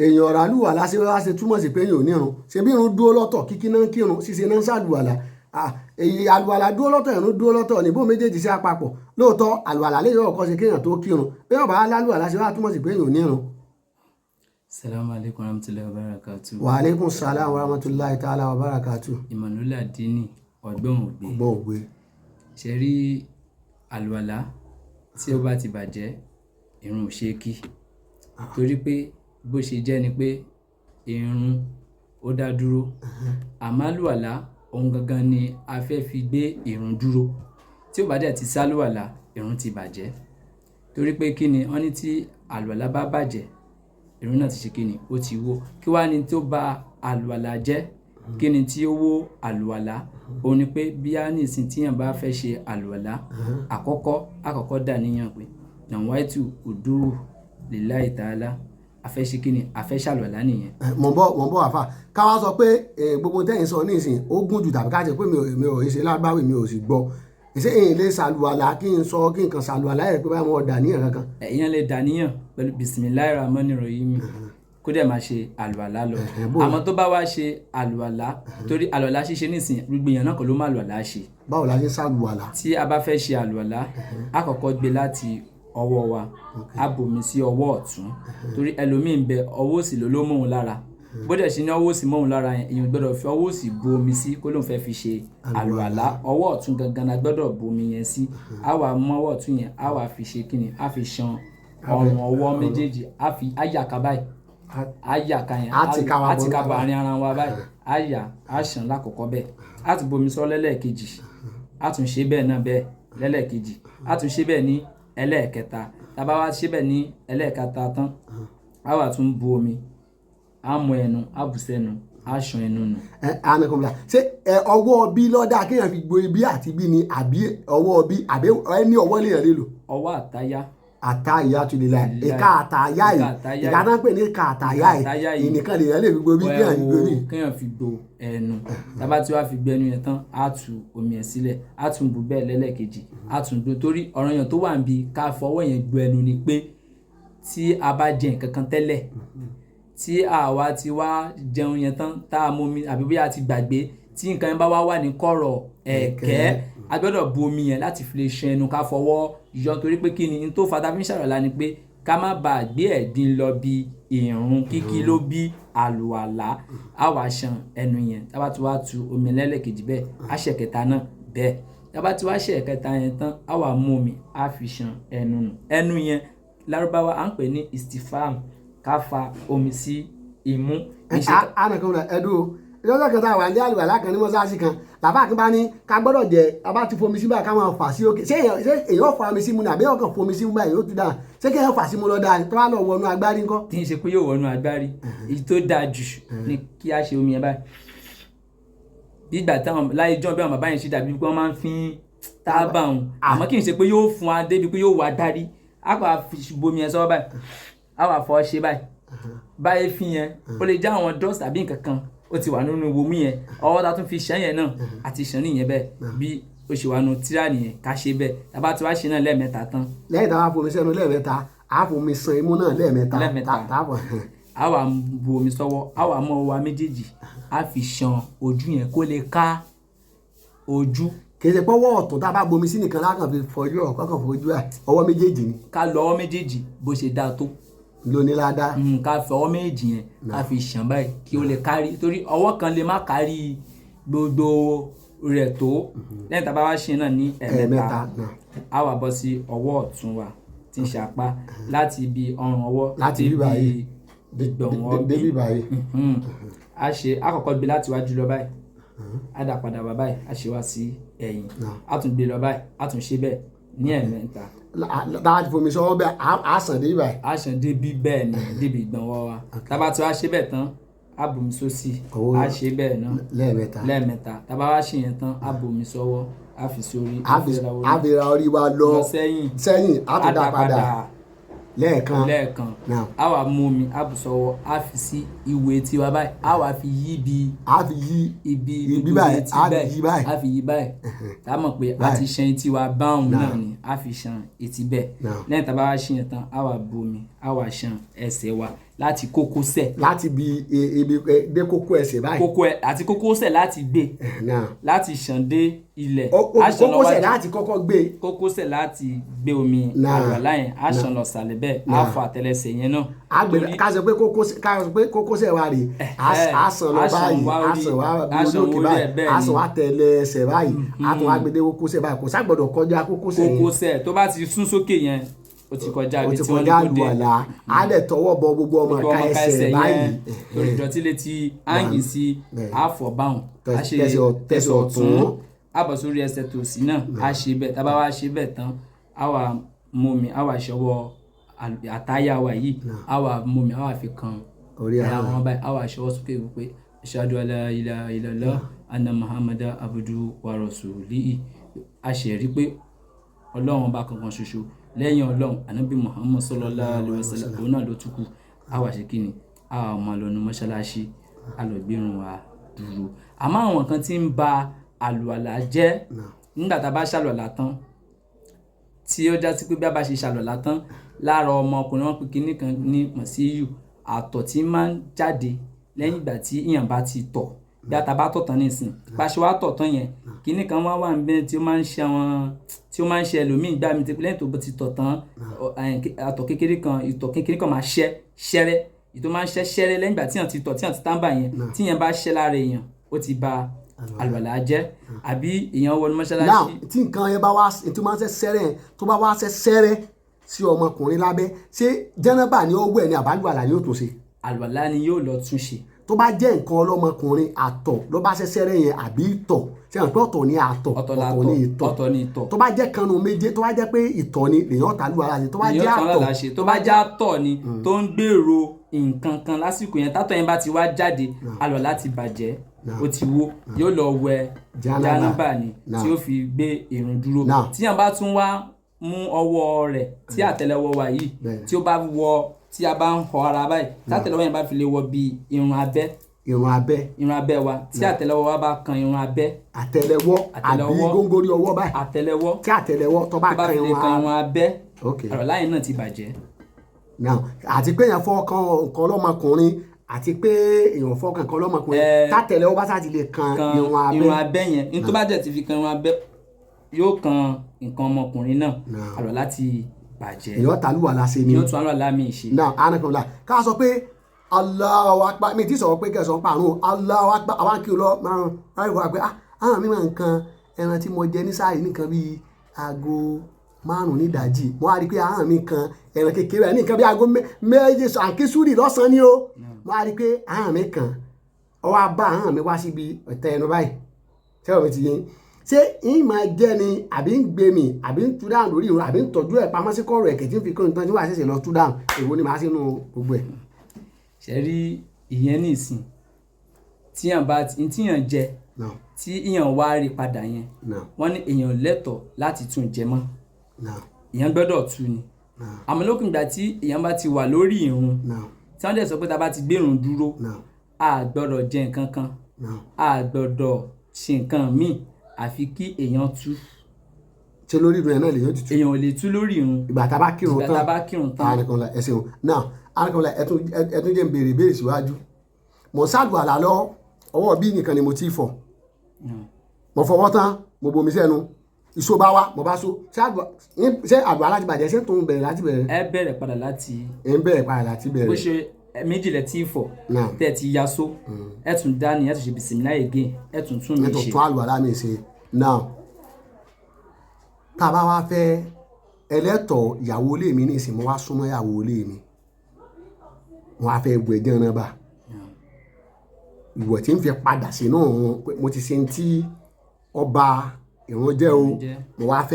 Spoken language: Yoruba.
èèyàn ọ̀rọ̀ àlùwàlá ṣe wá ṣe túmọ̀ sí pé èèyàn ò nírun ṣe bí irun dúró lọ́tọ̀ kíkí náà ń kírun ṣíṣe náà ń ṣàlùwàlá èyí àlùwàlá dúró lọ́tọ̀ ìrun dúró lọ́tọ̀ níbo méjèèjì sí àpapọ̀ lóòótọ́ àlùwàlá lè yọ ọkọ ṣe kéèyàn tó kírun bí wọ́n bá lálùwàlá ṣe wá túmọ̀ sí pé èèyàn ò nírun. Salamu alaikum warahmatullahi wabarakatuh. Wa alaikum salam warahmatullahi ta'ala wabarakatuh. Ìmọ̀lúlà dínì ọgbọ́n ògbé. ọgbọ́n ògbé. Ṣe rí àlùwàlá tí ó bá ti bàjẹ́ ìrun ò ṣe kí torí pé bó ṣe jẹ́ ni pé ìrun ó dá dúró àmọ́ àlùwàlá ohun gangan ni a fẹ́ fi gbé ìrun dúró tí ó bá dẹ̀ ti sálùwàlá ìrun ti bàjẹ́ torí pé kí ni wọ́n ní tí àlùwàlá bá bàjẹ́ ìrun náà ti ṣe kí ni ó ti wó kí wá ni tó bà àlùwàlá jẹ́ kí ni tí ó wó àlùwàlá òun ni pé bí a ní ìsìn tíyàn bá fẹ́ ṣe àlùwàlá àkọ́kọ́ dà níyàn pé nàwáìtù ùdú lillahi ta'ala afẹ́ ṣe kí ni afẹ́ ṣàlùwàlá nìyẹn. mọ̀ bọ́ àfà káwá sọ pé gbogbo tẹ́yìn sọ nísìn ó gùn jù tàbí ká jẹ́ pé mi ò ṣe lágbáwí mi ò sì gbọ́ ṣé èyàn lè ṣàlùwàlá kí n sọ kí n kàn ṣàlùwàlá yẹ pé báyìí wọn dà níyàn kankan. èèyàn lè dà níyàn pẹ̀lú bismillahir rahmanir rahim kó dẹ̀ máa ṣe àlùwàlá lọ àmọ́ tó bá wá ṣe àlùwàlá torí àlùwàlá ṣíṣe nísìn gbogbo èèyàn náà kọ́ ló má àlùwàlá ṣe. báwo la ṣe ṣàlùwàlá. tí a bá fẹ́ ṣe àlùwàlá a kọ́kọ́ gbé láti ọwọ́ wa a bomi sí ọwọ́ ọ̀tún torí ẹlòmíín bẹ ọwọ́ òsì ló mọ̀ òun lára bó dẹ̀ ṣe ní ọwọ́ òsì mọ̀ òun lára yẹn èèyàn gbọ́dọ̀ fi ọwọ́ òsì bu omi sí kó lóun fẹ́ fi ṣe àlùwàlá ọwọ́ ọ̀tún gangan la gbọ́dọ̀ bu omi yẹn sí a wà mú ọwọ́ ọ̀tún yẹn a wà fi ṣe kíni a fi ṣan ọrùn ọwọ́ méjèèjì a fi àyàká báyìí àyàká yẹn a ti ká bàárín ara wa báyìí àyà a ṣàn lákọ̀ọ́kọ́ bẹ́ẹ̀ a tún bomi sọ lẹ́lẹ́ẹ̀kejì a tún ṣe bẹ́ẹ̀ náà bẹ́ẹ̀ lẹ́lẹ́ẹ̀kejì a tún ṣe bẹ́ẹ̀ ní ẹlẹ́ẹ̀kẹta tàbá wá ṣe bẹ́ẹ̀ ní ẹlẹ́ẹ̀kẹta tán a wà tún bu omi a mú ẹnu a bù sẹ́nu a ṣan ẹnu nù. anakunla ṣé ọwọ́ bí lọ́dà kéèyàn fi gbo ibi àti bí ni àbí ọwọ́ bí àbí ẹni ọwọ́ lèèyàn lè lò. ọwọ́ àtáyá. àtáyá tún lè la ìka àtáyá yìí ìka náà pè ní ìka àtáyá yìí ìnìkan lèèyàn lè fi gbo bí kéèyàn fi gbo bí. kéèyàn fi gbo ẹnu tàbá tí wàá fi gbé ẹnu yẹn tán á tu omi ẹ̀ sílẹ̀ á tún bù bẹ́ẹ̀ lẹ́lẹ́kejì á tún gbó torí ọ̀ranyàn tó wà níbi ká fọwọ́ yẹn gbo ẹnu ni pé tí a bá jẹ nǹkan kan tẹ́lẹ̀ tí àwa ti wá jẹun yẹn tán tá a mú omi àbí bóyá a ti gbàgbé tí nǹkan yẹn bá wà ní kọ̀rọ̀ ẹ̀kẹ́ a gbọ́dọ̀ bu omi yẹn láti fi lè ṣan ẹnu ká fọwọ́ yọ torí pé kí ni n tó fata fi ń ṣàrọ̀lá ni pé ká má bàa gbé ẹ̀gbin lọ bí ìrun kíkí ló bí àlùwàlá á wá ṣan ẹnu yẹn tábà tí wàá tu omi lẹ́lẹ́kejì bẹ́ẹ̀ á ṣe kẹta náà bẹ́ẹ̀ tábà tí wàá ṣe kẹta yẹn tán á wá mú omi á fi ṣan ẹnu nù ẹnu yẹn lárúbáwá à ń pè ní istifam ká fa omi sí imú. anakunla ẹdùn ìjọba kẹta wà ní àlùwàlá kan ní mọ́sáàsì kan bàbá àkínbá ní ká gbọ́dọ̀ jẹ bàbá ti fomi sí báyìí ká máa fà sí òkè ṣé èèyàn fa omi sí mu ní àbí ọkàn fomi sí mu báyìí yóò tún dáa ṣé kéèyàn fà sí mu lọ dáa tó wà lọ wọnú agbárí ńkọ́. kì í ṣe pé yóò wọnú agbárí èyí tó dáa jù ni kí a ṣe omi yẹn báyìí bí ìgbà táwọn láyé jọ́ bí àwọn bàbá yẹn ṣe dàbí pé wọ́n máa ń fi tábà wọn àmọ́ kì í ṣe pé yóò fún wa débi pé yóò wá dárí á kọ́ bomi yẹn sọ́wọ́ báyìí á wà fọ́ ṣe báyìí fi yẹn ó lè já àwọn dust àbí nǹkan kan ó ti wà nínú omi yẹn ọwọ́ ta tún fi ṣàn yẹn náà àti ṣàn nìyẹn bẹ́ẹ̀ bí ó ṣe wà nù tíra nìyẹn ká ṣe bẹ́ẹ̀ tàbá tí wàá ṣe náà lẹ́ẹ̀mẹ́ta tán. lẹ́yìn tá a bá fomi sẹ́nu lẹ́ẹ̀mẹ́ta a fomi san imú náà lẹ́ẹ̀mẹ́ta. a wà bu omi sọ́wọ́ a wà mọ́ ọwọ́ méjèèjì a fi ṣan ojú yẹn kó lè ká ojú. kì í ṣe pọ́wọ́ ọ̀tún tá a bá bomi sí nìkan lákàn fi fọjú ọ̀kọ́kàn fojú ẹ̀ ọwọ́ méjèèjì ni. ká lọ ọwọ́ méjèèjì bó ṣe dáa tó lóníládá. ká fi ọwọ́ méjì yẹn ká fi ṣàn báyìí kí ó lè kárí torí ọwọ́ kan lè má kárí gbogbo rẹ̀ tó lẹ́yìn tá a bá wá ṣe náà ní ẹ̀ẹ̀mẹ́ta a wà bọ́ sí ọwọ́ ọ̀tún wa tí ń ṣe apá láti ibi ọrùn ọwọ́ láti ibi gbọ̀nwọ́ bí a ṣe àkọ́kọ́ gbé láti wájú lọ báyìí a dà padà wá báyìí a ṣe wá sí ẹ̀yìn a tún gbé lọ báyìí a tún ṣe bẹ́ẹ̀ ní ẹ̀ẹ̀mẹ́ta. láti fomi sọ́wọ́ bẹ́ẹ̀ a sàn débi báyìí. a sàn débi bẹ́ẹ̀ ni débi ìgbọ̀nwọ́ wa tábà tí wàá ṣe bẹ́ẹ̀ tán a bomi sósì a ṣe bẹ́ẹ̀ náà lẹ́ẹ̀mẹ́ta tábà wá ṣe yẹn tán a bomi sọ́wọ́ a fi sórí a fi ra orí wa lọ sẹ́yìn a tún dá padà lẹ́ẹ̀kan a wà mú omi a bù sọ́wọ́ a fi sí ìwé tiwa báyìí a wà fi yí ibi báyìí a fi yí báyìí tá a mọ̀ pé a ti ṣan etí wa báwọn náà ni a fi ṣan etí bẹ́ẹ̀ lẹ́yìn tá a bá wá ṣe yẹn tán a wà bu omi a wà ṣan ẹsẹ̀ wa láti kókósẹ̀ láti ibi dé kókó ẹsẹ̀ báyìí àti kókósẹ̀ láti gbé láti ṣàn dé ilẹ̀ kókósẹ̀ láti kọ́kọ́ gbé kókósẹ̀ láti gbé omi àlùwàlá yẹn á ṣàn lọ sàlẹ̀ bẹ́ẹ̀ á fọ àtẹlẹsẹ̀ yẹn náà. ká sọ pé kókósẹ̀ wa rèé á ṣàn lọ báyìí á ṣàn wá bí olókè báyìí á ṣàn wá tẹlẹsẹ̀ báyìí á tún wá gbé dé kókósẹ̀ báyìí kò ságbọ́dọ̀ kọjá kókósẹ̀ tó bá ti sún sókè yẹn ó ti kọjá ibi tí wọ́n ní kó dé àlùwàlá á dẹ̀ tọwọ́ bọ gbogbo ọmọ ká ẹsẹ̀ báyìí torí ìdọ̀tí létí áǹgì sí àfọ̀ báwọn á ṣe tẹsẹ̀ ọ̀tún á bọ̀ sórí ẹsẹ̀ tòsí náà á ṣe bẹ́ẹ̀ tá a bá wá ṣe bẹ́ẹ̀ tán á wà mọ́mi á wà ṣọwọ́ àtáyà wa yìí á wà mọ́mi á wà fi kan orí àwọn báyìí á wà ṣọwọ́ sókè wípé ashhadu an la ilaha illallah anna muhammadan abduhu wa rasulihi a ṣe rí pé ọlọ́run bá kankan ṣoṣo lẹ́yìn ọlọ́run ànábì muhammad sallallahu alaihi wasallam òun náà ló tún kù á wà ṣe kí ni á wà máa lọ nu mọ́ṣáláṣí á lọ gbérun wa dúró àmọ́ àwọn kan tí ń ba àlùwàlá jẹ́ nígbà tá a bá ṣàlùwàlá tán tí ó já sí pé bí a bá ṣe ṣàlùwàlá tán lára ọmọkùnrin wọn pé kinní kan ní mọ̀síyù àtọ̀ tí máa ń jáde lẹ́yìn ìgbà tí èèyàn bá ti tọ̀ bí a ta bá tọ̀ tán nísìn bá ṣe wá tọ̀ tán yẹn kinní kan wá níbẹ̀ tí ó máa ń ṣe ẹlòmíì gbá mi lẹ́yìn tó ti tọ̀ tán àtọ̀ kékeré kan máa ṣẹ́ ṣẹ́rẹ́ ìtò máa ń ṣẹ́ ṣẹ́rẹ́ lẹ́yìn ìgbà tí èèyàn ti tọ̀ tí èèyàn ti tàǹbà yẹn tí èèyàn bá ṣẹ́ lára èèyàn ó ti ba àlùwàlá jẹ́ àbí èèyàn wọnú mọ́ṣáláṣí. now tí nǹkan yẹn bá wá tó máa ń ṣe sẹ́rẹ́ yẹn tó bá wá ṣe sẹ́rẹ́ sí ọmọkùnrin lábẹ́ ṣé jẹ́nẹ́bà ni ó wẹ̀ ni àbálùwàlá ni ó tún ṣe. àlùwàlá ni yóò lọ tún ṣe. tó bá jẹ́ nǹkan ọlọ́mọkùnrin àtọ̀ ló bá ṣe sẹ́rẹ́ yẹn àbí ìtọ̀ ṣe hàn pé ọ̀tọ̀ ni àtọ̀ ọ̀tọ̀ ni ìtọ̀ tó bá jẹ́ kanu méje tó bá jẹ́ pé ìtọ̀ ni lèyàn tàlùwàlá ṣe tó bá jẹ́ àtọ̀ tó bá jẹ́ àtọ̀ ni tó ń gbèrò nǹkan kan lásìkò yẹn tátọ̀ yẹn bá ti wá jáde àlùwàlá ti bàjẹ́ ó ti wó yóò lọ wẹ jánábà ni tí ó fi gbé ìrun dúró tí yàn bá tún wá mú ọwọ́ rẹ̀ tí àtẹ́lẹwọ́ wa yìí tí ó bá wọ tí a bá ń họ ara báyìí tí àtẹ́lẹwọ́ yẹn bá fi lè wọ bí irun abẹ́ wa tí àtẹ́lẹwọ́ wa bá kan irun abẹ́ àtẹ́lẹwọ́ àbí góńgóri ọwọ́ báyìí àtẹ́lẹwọ́ tí àtẹ́lẹwọ́ tó bá kan irun abẹ́ àlùwàlá yẹn náà ti bàjẹ́. àti pé èèyàn fọwọ́ kan nǹkan ọlọ́mọkùnrin àti pé èèyàn fọwọ́ kan nǹkan ọlọ́mọkùnrin tátẹ́lẹwọ́ bá sá ti lè kan irun abẹ́ yẹn ní tó bá jẹ́ ti fi kan irun abẹ́ yóò kan nǹkan ọmọkùnrin náà àlùwàlá ti bàjẹ́. èèyàn tàlùwàlá ṣe ni yóò tún àlùwàlá mi ṣe. náà anakunla ká sọ pé Allahu Akbar mi ti sọ̀rọ̀ pé kẹsàn-án parun Allahu Akbar àwọn kí o lọ márùn láì wá pé àwọn mi máa ń kan ẹran tí mo jẹ ní sáà yìí nìkan bíi aago márùn ní ìdájí mo wá rí i pé àwọn mi kan ẹran kékeré ní nǹkan bíi aago méje àkísúrì lọ́sàn-án ni o mo wá rí i pé àwọn mi kan ọwọ́ abá àwọn mi wá síbi ọ̀tẹ̀ ẹnu báyìí sẹ́wọ̀n mi ti yẹn ṣé yín máa jẹ́ ni àbí ń gbé mi àbí ń tú dáhùn lórí ìrun àbí ń tọ́jú ẹ̀ pamọ́ sí kọ́ọ̀rọ̀ ẹ̀kẹ́ tí ń fi kọ́ nǹkan tí wàá ṣẹ̀ṣẹ̀ lọ tú dáhùn èwo ni màá sínú gbogbo ẹ̀. ṣe rí ìyẹn nìsín tíyàn jẹ tí ìyàn wá rí padà yẹn wọ́n ní èèyàn lẹ́tọ̀ọ́ láti tún jẹ mọ́ ìyẹn gbọ́dọ̀ tú ni àmọ́ lókùn ìgbà tí èèyàn bá ti wà lórí ìrun tí wọ́n dẹ̀ sọ pé tá a bá ti gbérun dúró a gbọ́dọ̀ jẹ nǹkan kan a gbọ́dọ̀ ṣe nǹkan míì àfi kí èèyàn tú. ṣe lórí ìrun yẹn náà lèyàn ti tú. èèyàn ò lè tú lórí ìrun. ìgbà tá a bá kírun tán anakunla ẹ ṣeun náà anakunla ẹtún jẹ́ ń béèrè ìbéèrè síwájú mo ṣàlùwàlá lọ ọwọ́ bí nìkan ni mo ti fọ̀ mo fọwọ́ tán mo bomi sẹ́nu ìṣó bá wá mo bá so ṣé àlùwàlá ti bàjẹ́ ṣé tó ń bẹ̀rẹ̀ láti bẹ̀rẹ̀. ẹ bẹ̀rẹ̀ padà láti. ẹ ń bẹ̀rẹ̀ padà láti bẹ̀rẹ̀. bó ṣe méjì lẹ tí fọ̀ tẹ́ ti ya so ẹ tún dání ẹ tún ṣe bisimilá again ẹ tún tún mi ṣe. ẹ tún tún àlùwàlá mi ṣe now tá a bá wá fẹ́ ẹlẹ́tọ̀ọ́ ìyàwó ilé mi ní ìsìn mo wá súnmọ́ ìyàwó ilé mi mo wá fẹ́ bu ẹ̀jẹ̀ náà bá ìwọ̀ tí ń fi padà sínú mo ti ṣe ń tí ọba ìrun jẹ́ o mo wá fẹ́.